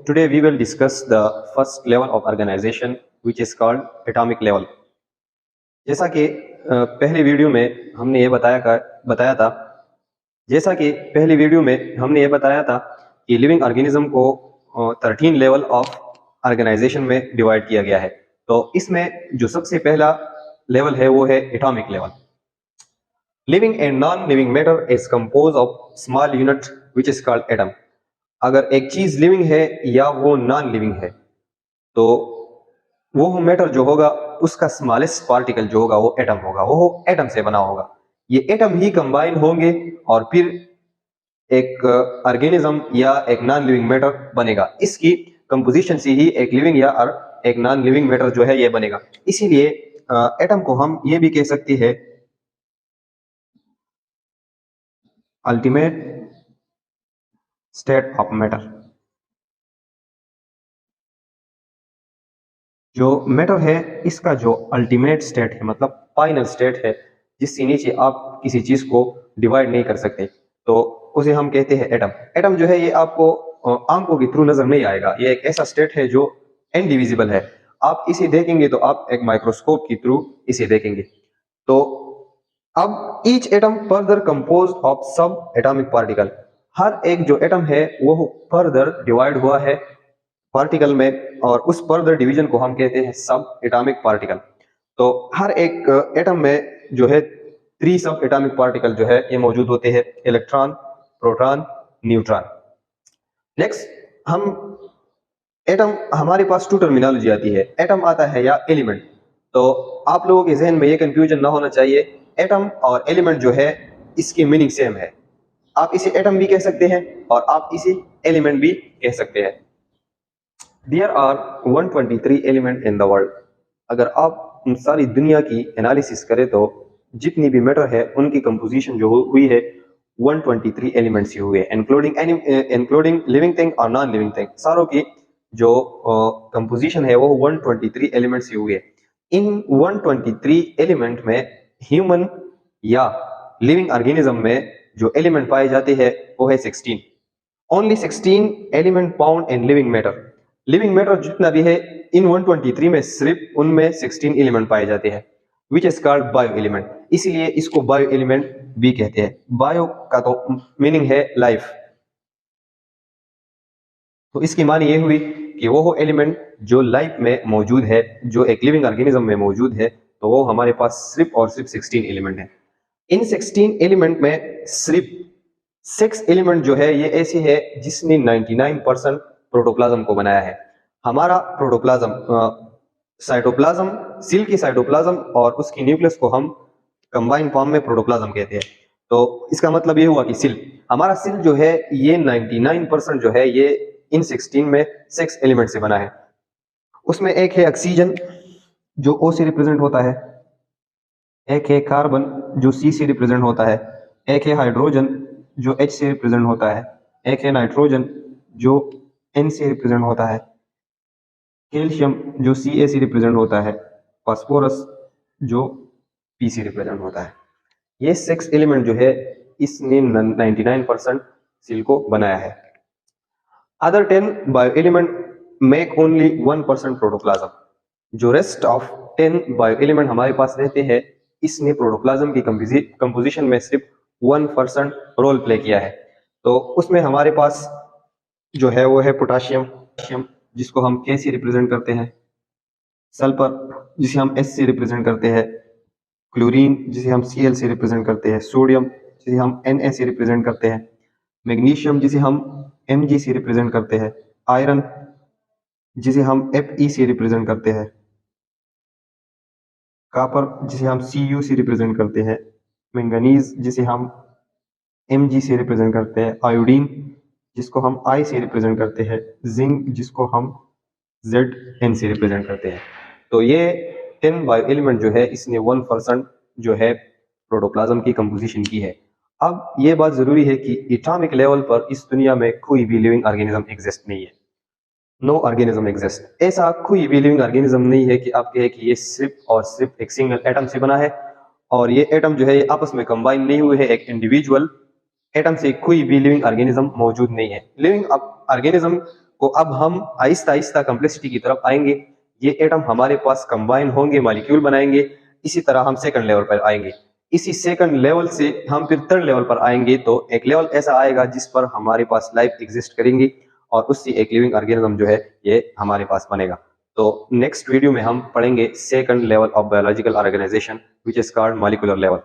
today we will discuss the first level of organization which is called atomic level. जैसा कि पहली video में हमने ये बताया था जैसा कि पहली वीडियो में हमने ये बताया था कि लिविंग ऑर्गेनिज्म को 13 लेवल ऑफ ऑर्गेनाइजेशन में डिवाइड किया गया है। तो इसमें जो सबसे पहला लेवल है वो है atomic level. Living and non living matter is compose of small unit which is called atom. अगर एक चीज लिविंग है या वो नॉन लिविंग है तो वो मैटर जो होगा उसका स्मॉलेस्ट पार्टिकल जो होगा वो एटम होगा, वो एटम से बना होगा। ये एटम ही कंबाइन होंगे और फिर एक ऑर्गेनिज्म या एक नॉन लिविंग मैटर बनेगा। इसकी कंपोजिशन से ही एक लिविंग या एक नॉन लिविंग मैटर जो है ये बनेगा। इसीलिए एटम को हम ये भी कह सकते हैं अल्टीमेट स्टेट ऑफ मैटर। जो मैटर है इसका जो अल्टीमेट स्टेट है, मतलब फाइनल स्टेट है, जिससे नीचे आप किसी चीज को डिवाइड नहीं कर सकते, तो उसे हम कहते हैं एटम। एटम जो है ये आपको आंखों के थ्रू नजर नहीं आएगा। ये एक ऐसा स्टेट है जो इनडिविजिबल है। आप इसे देखेंगे तो आप एक माइक्रोस्कोप के थ्रू इसे देखेंगे। तो अब each atom further composed of सब एटॉमिक पार्टिकल। हर एक जो एटम है वो फर्दर डिवाइड हुआ है पार्टिकल में, और उस फर्दर डिवीजन को हम कहते हैं सब एटॉमिक पार्टिकल। तो हर एक एटम में जो है 3 सब एटॉमिक पार्टिकल जो है ये मौजूद होते हैं, इलेक्ट्रॉन, प्रोटॉन, न्यूट्रॉन। नेक्स्ट हम एटम, हमारे पास 2 टर्मिनोलॉजी आती है, एटम आता है या एलिमेंट। तो आप लोगों के जहन में ये कंफ्यूजन ना होना चाहिए, एटम और एलिमेंट जो है इसकी मीनिंग सेम है। आप इसे एटम भी कह सकते हैं और आप इसे एलिमेंट भी कह सकते हैं। There are 123 element in the world. अगर आप सारी दुनिया की एनालिसिस करें तो जितनी भी मैटर है उनकी कंपोजिशन जो हुई है 123 एलिमेंट्स ही हुए, इंक्लूडिंग लिविंग थिंग और नॉन लिविंग थिंग। सारों की जो कंपोजिशन है वो 123 एलिमेंट्स ही हुए। इन 123 एलिमेंट में ह्यूमन या लिविंग ऑर्गेनिज्म में जो एलिमेंट पाए जाते हैं वो है 16। Only 16 element found in living matter. Living matter जितना भी है इन 123 में सिर्फ उनमें 16 एलिमेंट पाए जाते हैं, विच इज कॉल्ड बायो एलिमेंट। इसीलिए इसको बायो एलिमेंट भी कहते हैं। बायो का तो मीनिंग है लाइफ, तो इसकी मानी ये हुई कि वो एलिमेंट जो लाइफ में मौजूद है, जो एक लिविंग ऑर्गेनिज्म में मौजूद है, तो वो हमारे पास सिर्फ और सिर्फ 16 एलिमेंट है। इन 16 एलिमेंट में सिर्फ 6 एलिमेंट जो है ये ऐसे है जिसने 99% प्रोटोप्लाज्म को बनाया है। हमारा प्रोटोप्लाज्म, साइटोप्लाज्म, सेल की साइटोप्लाज्म और उसकी न्यूक्लियस को हम कंबाइन फॉर्म में प्रोटोप्लाज्म कहते हैं। तो इसका मतलब ये हुआ कि सेल, हमारा सेल जो है ये 99% जो है ये इन 16 में 6 एलिमेंट से बना है। उसमें एक है ऑक्सीजन जो O से रिप्रेजेंट होता है, एक है कार्बन जो C से रिप्रेजेंट होता है, एक है हाइड्रोजन जो H से रिप्रेजेंट होता है, एक है नाइट्रोजन जो N से रिप्रेजेंट होता है, कैल्शियम जो Ca से रिप्रेजेंट होता है, फास्फोरस जो P से रिप्रेजेंट होता है। ये 6 एलिमेंट जो है इसने 99% सेल को बनाया है। Other 10 bio element make only 1% protoplasm. जो रेस्ट ऑफ 10 बायो एलिमेंट हमारे पास रहते हैं इसने प्रोटोप्लाज्म की कंपोजिशन में सिर्फ 1% रोल प्ले किया है। तो उसमें हमारे पास जो है वो है पोटाशियम जिसको हम K से रिप्रेजेंट करते हैं, सल्फर जिसे हम S से रिप्रेजेंट करते हैं, क्लोरीन जिसे हम Cl से रिप्रेजेंट करते हैं, सोडियम जिसे हम Na से रिप्रेजेंट करते हैं, मैग्नीशियम जिसे हम Mg से रिप्रेजेंट करते हैं, आयरन जिसे हम Fe से रिप्रेजेंट करते हैं, कॉपर जिसे हम Cu से रिप्रेजेंट करते हैं, मैंगनीज जिसे हम Mg से रिप्रेजेंट करते हैं, आयोडीन जिसको हम I से रिप्रेजेंट करते हैं, जिंक जिसको हम Zn से रिप्रेजेंट करते हैं। तो ये 10 बायो एलिमेंट जो है इसने 1% जो है प्रोटोप्लाज्म की कंपोजिशन की है। अब ये बात जरूरी है कि एटॉमिक लेवल पर इस दुनिया में कोई भी लिविंग ऑर्गेनिज्म एग्जिस्ट नहीं है। No organism exist. ऐसा कोई भी लिविंग ऑर्गेनिज्म नहीं है कि आप कहे कि ये सिर्फ और सिर्फ एक सिंगल एटम से बना है और ये एटम जो है ये आपस में कंबाइन नहीं हुए है। एक इंडिविजुअल एटम से कोई भी लिविंग ऑर्गेनिज्म मौजूद नहीं है। लिविंग ऑर्गेनिज्म को अब हम आहिस्ता आहिस्ता कम्प्लेक्सिटी की तरफ आएंगे। ये एटम हमारे पास कंबाइन होंगे, मॉलिक्यूल बनाएंगे, इसी तरह हम सेकंड लेवल पर आएंगे। इसी सेकंड लेवल से हम फिर थर्ड लेवल पर आएंगे, तो एक लेवल ऐसा आएगा जिस पर हमारे पास लाइफ एग्जिस्ट करेंगी और उससे एक लिविंग ऑर्गेनिज्म जो है ये हमारे पास बनेगा। तो नेक्स्ट वीडियो में हम पढ़ेंगे second level of biological organization which is called molecular level.